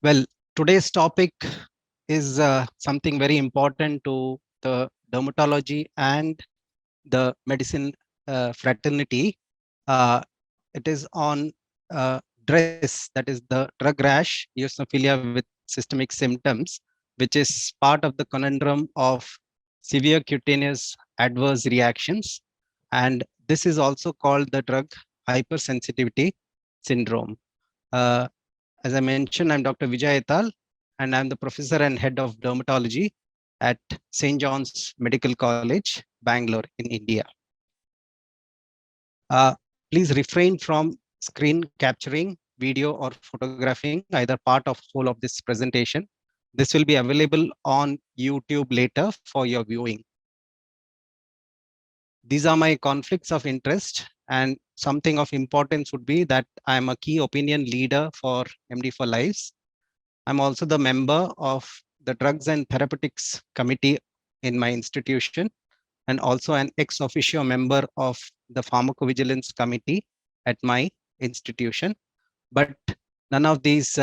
Well, today's topic is something very important to the dermatology and the medicine fraternity. Uh, it is on DRESS, that is the drug rash, eosinophilia with systemic symptoms, which is part of the conundrum of severe cutaneous adverse reactions. And this is also called the drug hypersensitivity syndrome. Uh, as I mentioned, I'm Dr. Vijay Etal, and I'm the professor and head of dermatology at St. John's Medical College, Bangalore, in India. Please refrain from screen capturing, video, or photographing either part of whole of this presentation. This will be available on YouTube later for your viewing. These are my conflicts of interest, and something of importance would be that I'm a key opinion leader for MDforLives. I'm also the member of the Drugs and Therapeutics Committee in my institution, and also an ex officio member of the Pharmacovigilance Committee at my institution. But none of these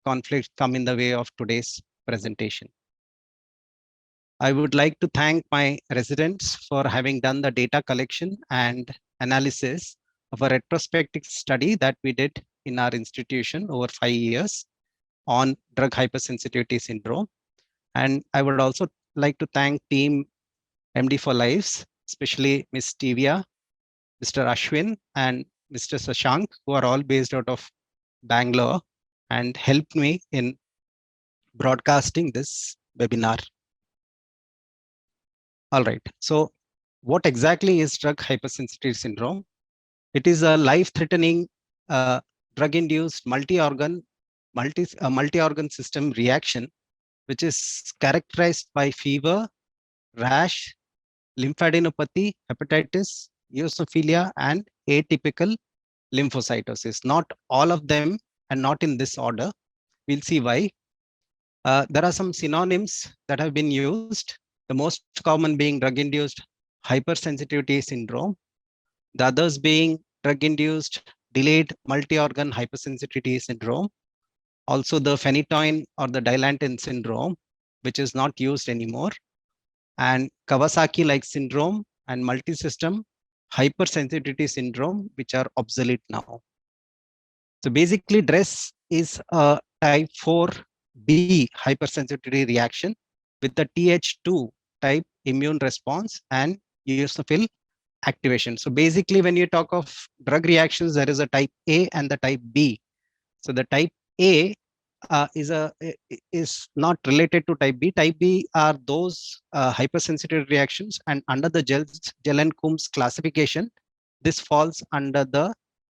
conflicts come in the way of today's presentation. I would like to thank my residents for having done the data collection and analysis of a retrospective study that we did in our institution over 5 years on drug hypersensitivity syndrome. And I would also like to thank team MDforLives, especially Ms. Tivia, Mr. Ashwin, and Mr. Sashank, who are all based out of Bangalore and helped me in broadcasting this webinar. All right, so what exactly is drug hypersensitivity syndrome? It is a life-threatening drug-induced multi-organ system reaction, which is characterized by fever, rash, lymphadenopathy, hepatitis, eosinophilia, and atypical lymphocytosis. Not all of them, and not in this order. We'll see why. There are some synonyms that have been used. The most common being drug-induced hypersensitivity syndrome. The others being drug-induced delayed multi-organ hypersensitivity syndrome. Also the phenytoin or the dilantin syndrome, which is not used anymore. And Kawasaki-like syndrome and multisystem hypersensitivity syndrome, which are obsolete now. So basically, DRESS is a type 4B hypersensitivity reaction with the Th2 type immune response and eosinophil activation. So basically, when you talk of drug reactions, there is a type A and the type B. So the type A is not related to type B. Type B are those hypersensitive reactions, and under the Gell and Coombs classification, this falls under the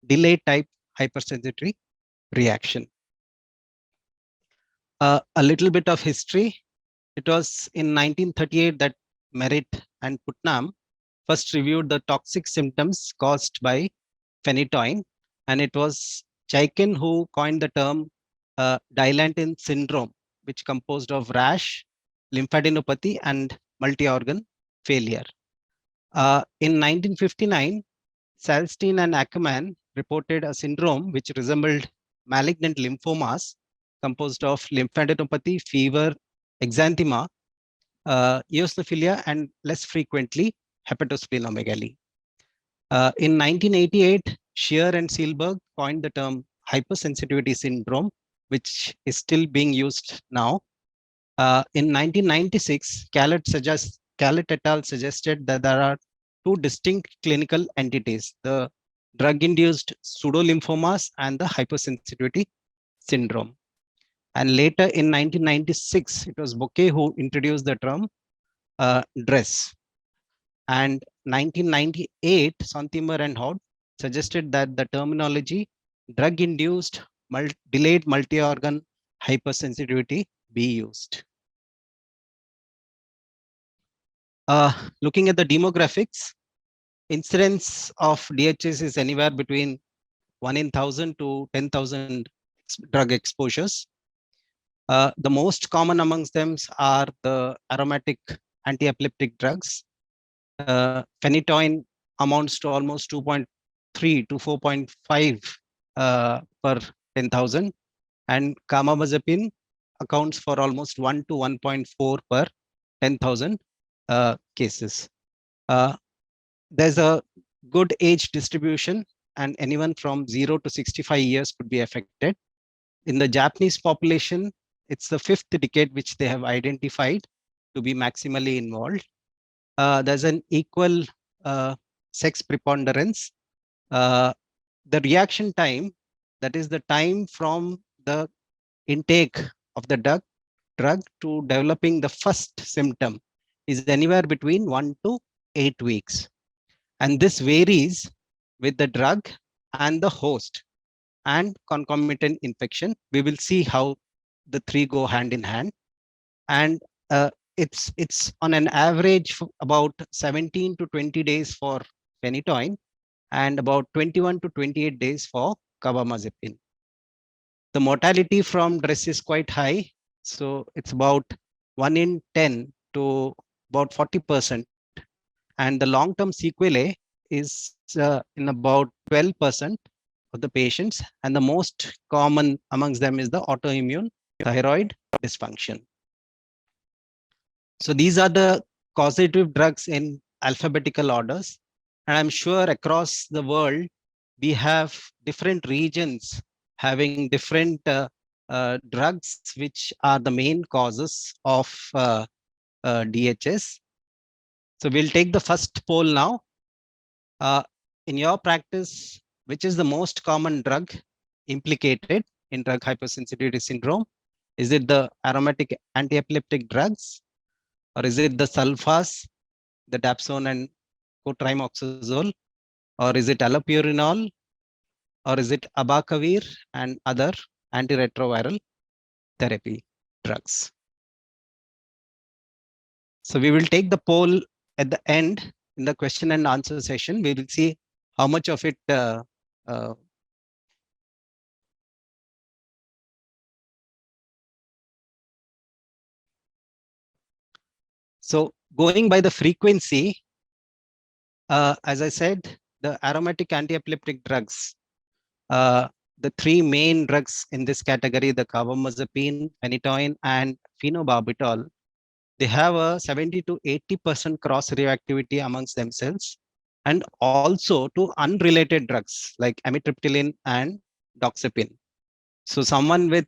delayed type hypersensitivity reaction. A little bit of history. It was in 1938 that Merritt and Putnam first reviewed the toxic symptoms caused by phenytoin, and it was Chaikin who coined the term dilantin syndrome, which composed of rash, lymphadenopathy, and multi-organ failure. In 1959, Salstein and Ackerman reported a syndrome which resembled malignant lymphomas composed of lymphadenopathy, fever, exanthema, eosinophilia, and less frequently, hepatosplenomegaly. In 1988, Shear and Seelberg coined the term hypersensitivity syndrome, which is still being used now. In 1996, Calet et al. Suggested that there are two distinct clinical entities, the drug-induced pseudolymphomas and the hypersensitivity syndrome. And later in 1996, it was Bouquet who introduced the term DRESS. And 1998, Sontimer and Hod suggested that the terminology drug-induced delayed multi-organ hypersensitivity be used. Looking at the demographics, incidence of DHS is anywhere between 1 in 1,000 to 10,000 drug exposures. The most common amongst them are the aromatic anti-epileptic drugs. Phenytoin amounts to almost 2.3 to 4.5 per 10,000. and carbamazepine accounts for almost 1 to 1.4 per 10,000 cases. Uh, there's a good age distribution, and anyone from 0 to 65 years could be affected. In the Japanese population, it's the fifth decade which they have identified to be maximally involved. There's an equal sex preponderance. Uh, the reaction time, that is the time from the intake of the drug to developing the first symptom, is anywhere between 1 to 8 weeks. And this varies with the drug and the host and concomitant infection. We will see how the three go hand in hand. And it's on an average about 17 to 20 days for phenytoin and about 21 to 28 days for carbamazepine. The mortality from DRESS is quite high. So it's about 1 in 10 to about 40%. And the long-term sequelae is in about 12% of the patients. And the most common amongst them is the autoimmune thyroid dysfunction. So these are the causative drugs in alphabetical orders. And I'm sure across the world, we have different regions having different drugs, which are the main causes of DHS. So we'll take the first poll now. In your practice, which is the most common drug implicated in drug hypersensitivity syndrome? Is it the aromatic anti-epileptic drugs, or is it the sulfas, the dapsone and cotrimoxazole, or is it allopurinol, or is it abacavir and other antiretroviral therapy drugs? So we will take the poll at the end in the question and answer session. We will see how much of it so going by the frequency, as I said, the aromatic anti-epileptic drugs, the three main drugs in this category, the carbamazepine, phenytoin, and phenobarbital, they have a 70 to 80% cross reactivity amongst themselves, and also to unrelated drugs like amitriptyline and doxepin. So someone with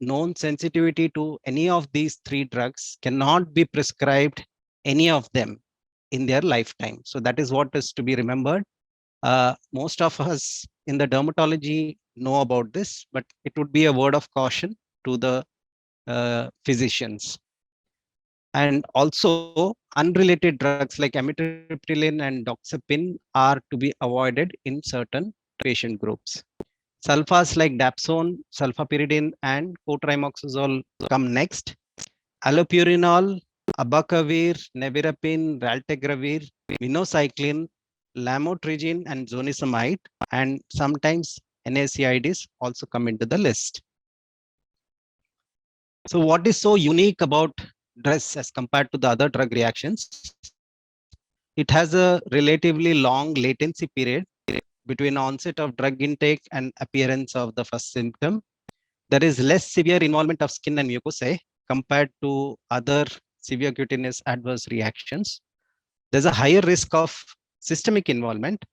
known sensitivity to any of these three drugs cannot be prescribed any of them in their lifetime. So that is what is to be remembered. Most of us in the dermatology know about this, but it would be a word of caution to the physicians. And also unrelated drugs like amitriptyline and doxepin are to be avoided in certain patient groups. Sulfas like dapsone, sulfapyridine, and cotrimoxazole come next. Allopurinol, abacavir, nevirapine, raltegravir, minocycline, lamotrigine, and zonisamide, and sometimes NSAIDs also come into the list. So what is so unique about DRESS as compared to the other drug reactions? It has a relatively long latency period between onset of drug intake and appearance of the first symptom. There is less severe involvement of skin and mucosae compared to other severe cutaneous adverse reactions. There's a higher risk of systemic involvement.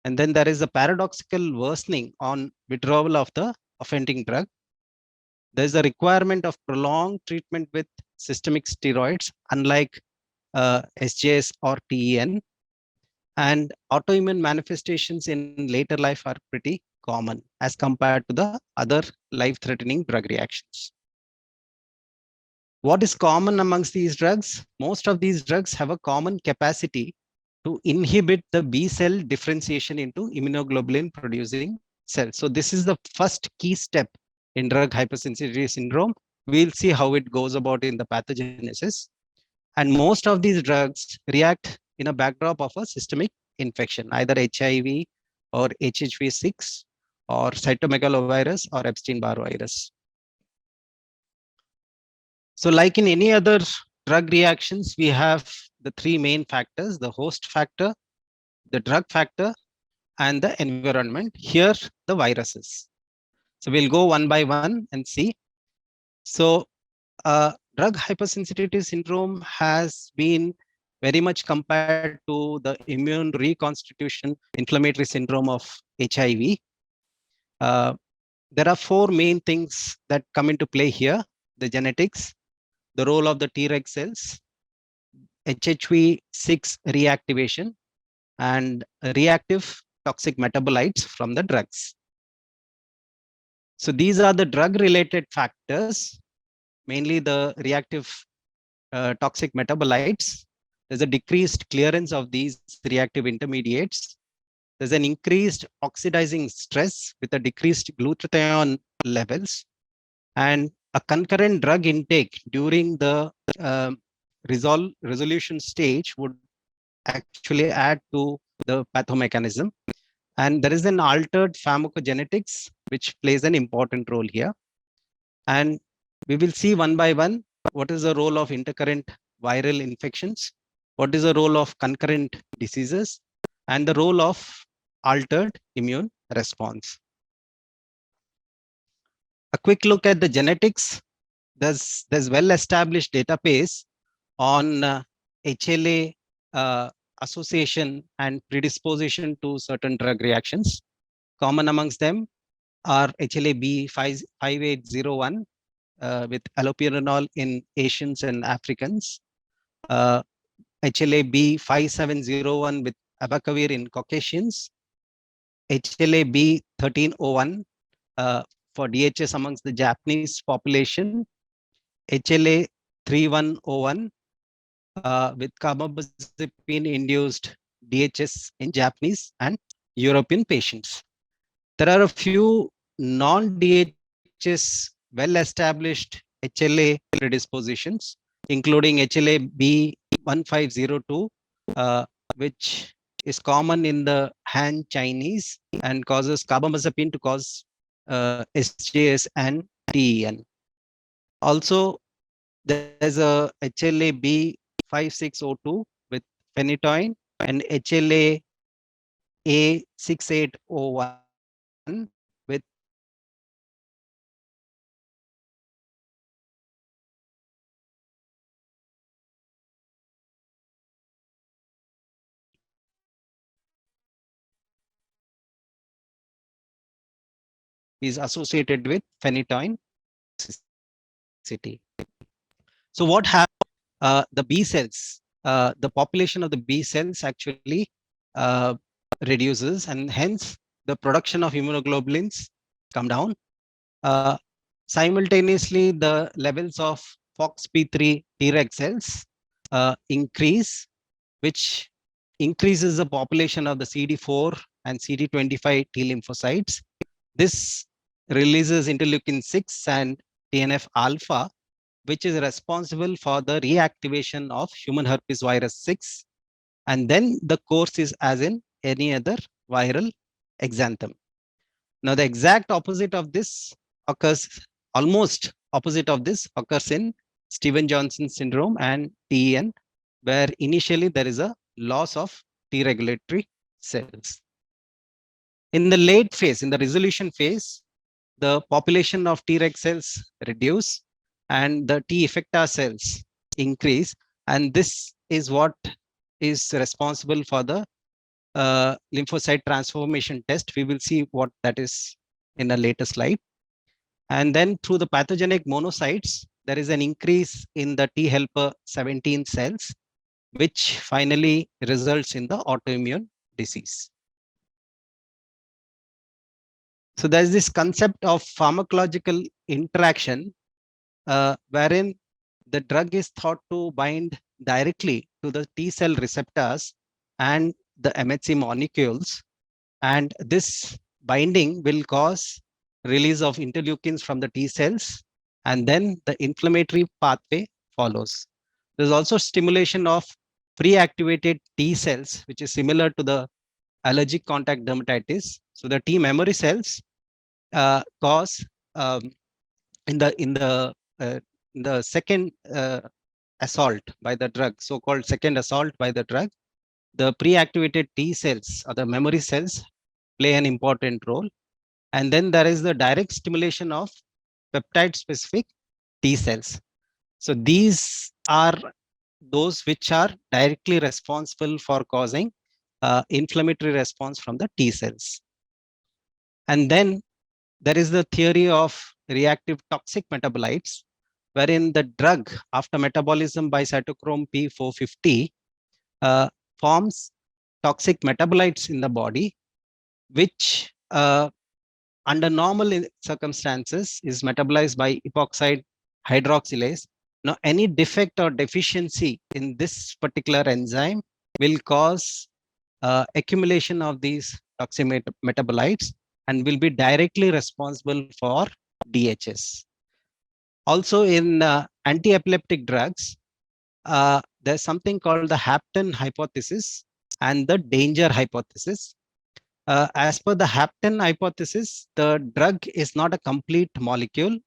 And then there is a paradoxical worsening on withdrawal of the offending drug. There's a requirement of prolonged treatment with systemic steroids, unlike SJS or TEN. And autoimmune manifestations in later life are pretty common as compared to the other life-threatening drug reactions. What is common amongst these drugs? Most of these drugs have a common capacity to inhibit the B cell differentiation into immunoglobulin producing cells. So this is the first key step in drug hypersensitivity syndrome. We'll see how it goes about in the pathogenesis. And most of these drugs react in a backdrop of a systemic infection, either HIV or HHV6 or cytomegalovirus or Epstein-Barr virus. So like in any other drug reactions, we have the three main factors: the host factor, the drug factor, and the environment. Here, the viruses. So we'll go one by one and see. So drug hypersensitivity syndrome has been very much compared to the immune reconstitution inflammatory syndrome of HIV. Uh, there are four main things that come into play here: the genetics, the role of the Treg cells, HHV6 reactivation, and reactive toxic metabolites from the drugs. So these are the drug-related factors, mainly the reactive toxic metabolites. There's a decreased clearance of these reactive intermediates. There's an increased oxidizing stress with a decreased glutathione levels, and a concurrent drug intake during the resolution stage would actually add to the pathomechanism. And there is an altered pharmacogenetics, which plays an important role here. And we will see one by one what is the role of intercurrent viral infections, what is the role of concurrent diseases, and the role of altered immune response. A quick look at the genetics. There's well-established database on HLA association and predisposition to certain drug reactions. Common amongst them are HLA-B 5801 with allopurinol in Asians and Africans, HLA-B 5701 with abacavir in Caucasians, HLA-B 1301 for DHS amongst the Japanese population, HLA 3101 with carbamazepine induced DHS in Japanese and European patients. There are a few non-DHS well-established HLA predispositions, including HLA B1502, which is common in the Han Chinese and causes carbamazepine to cause SJS and TEN. Also, there's a HLA B5602 with phenytoin and HLA A6801 with is associated with phenytoin toxicity. So what happens? The B cells, the population of the B cells actually uh, reduces, and hence the production of immunoglobulins come down. Uh, Simultaneously, the levels of FOXP3 Treg cells increase, which increases the population of the CD4 and CD25 T lymphocytes. This releases interleukin 6 and TNF alpha, which is responsible for the reactivation of human herpes virus 6. And then the course is as in any other viral exanthem. Now, the exact opposite of this occurs, almost opposite of this occurs in Stevens-Johnson syndrome and TEN, where initially there is a loss of T regulatory cells. In the late phase, in the resolution phase, the population of Treg cells reduce and the T effector cells increase. And this is what is responsible for the lymphocyte transformation test. We will see what that is in a later slide. And then through the pathogenic monocytes, there is an increase in the T helper 17 cells, which finally results in the autoimmune disease. So there's this concept of pharmacological interaction wherein the drug is thought to bind directly to the T cell receptors and the MHC molecules. And this binding will cause release of interleukins from the T cells, and then the inflammatory pathway follows. There's also stimulation of pre-activated T cells, which is similar to the allergic contact dermatitis. So the T memory cells cause in the second assault by the drug, so-called second assault by the drug, the pre-activated T cells or the memory cells play an important role. And then there is the direct stimulation of peptide specific T cells. So these are those which are directly responsible for causing inflammatory response from the T cells. And then there is the theory of reactive toxic metabolites, wherein the drug after metabolism by cytochrome P450 forms toxic metabolites in the body, which under normal circumstances is metabolized by epoxide hydroxylase. Now, any defect or deficiency in this particular enzyme will cause accumulation of these toxic metabolites and will be directly responsible for DHS. Also, in anti-epileptic drugs, there's something called the Hampton hypothesis and the danger hypothesis. As per the Hampton hypothesis, the drug is not a complete molecule.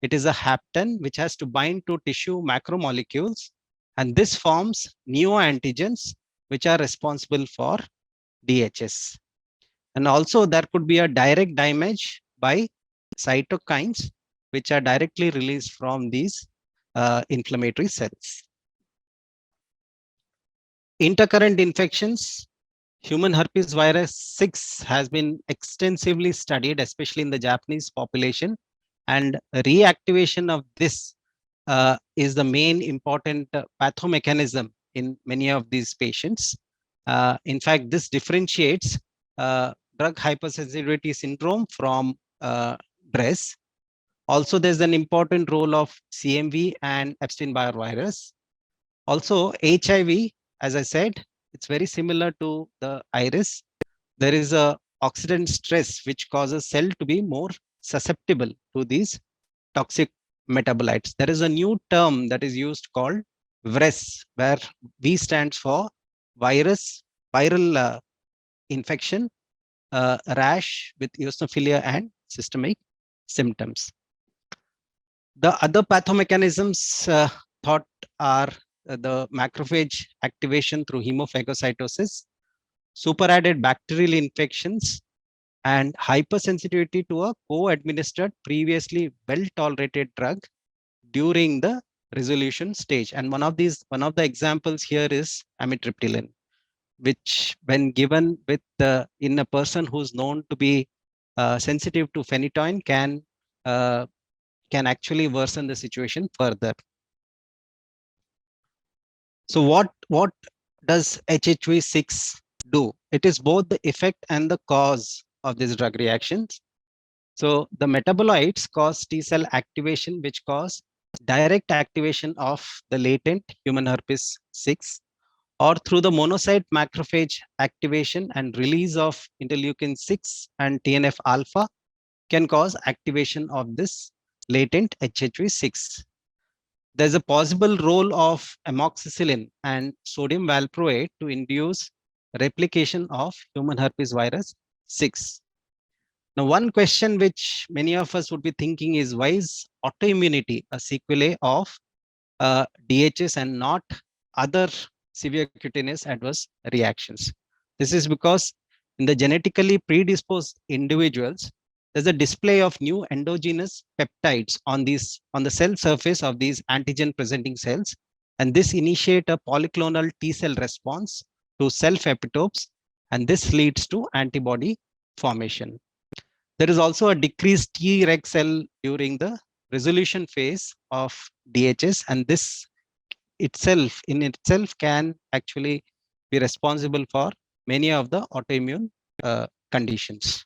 It is a hapten which has to bind to tissue macromolecules, and this forms neoantigens which are responsible for DHS. And also there could be a direct damage by cytokines which are directly released from these inflammatory cells. Intercurrent infections. Human herpes virus 6 has been extensively studied, especially in the Japanese population, and reactivation of this is the main important pathomechanism in many of these patients. In fact, this differentiates drug hypersensitivity syndrome from DRESS. Also, there's an important role of CMV and Epstein-Barr virus. Also, HIV, as I said, it's very similar to the iris. There is a oxidant stress which causes cell to be more susceptible to these toxic metabolites. There is a new term that is used called VRESS, where V stands for viral infection, rash with eosinophilia and systemic symptoms. The other pathomechanisms thought are the macrophage activation through hemophagocytosis, superadded bacterial infections, and hypersensitivity to a co-administered previously well-tolerated drug during the resolution stage. And one of the examples here is amitriptyline, which when given with in a person who's known to be sensitive to phenytoin can actually worsen the situation further. So what does HHV6 do? It is both the effect and the cause of these drug reactions. So the metabolites cause T cell activation, which cause direct activation of the latent human herpes 6, or through the monocyte macrophage activation and release of interleukin 6 and TNF alpha can cause activation of this latent HHV6. There's a possible role of amoxicillin and sodium valproate to induce replication of human herpes virus 6. Now, one question which many of us would be thinking is, why is autoimmunity a sequelae of DHS and not other severe cutaneous adverse reactions? This is because in the genetically predisposed individuals, there's a display of new endogenous peptides on the cell surface of these antigen presenting cells, and this initiate a polyclonal T cell response to self epitopes, and this leads to antibody formation. There is also a decreased Treg cell during the resolution phase of DHS, and this in itself can actually be responsible for many of the autoimmune conditions.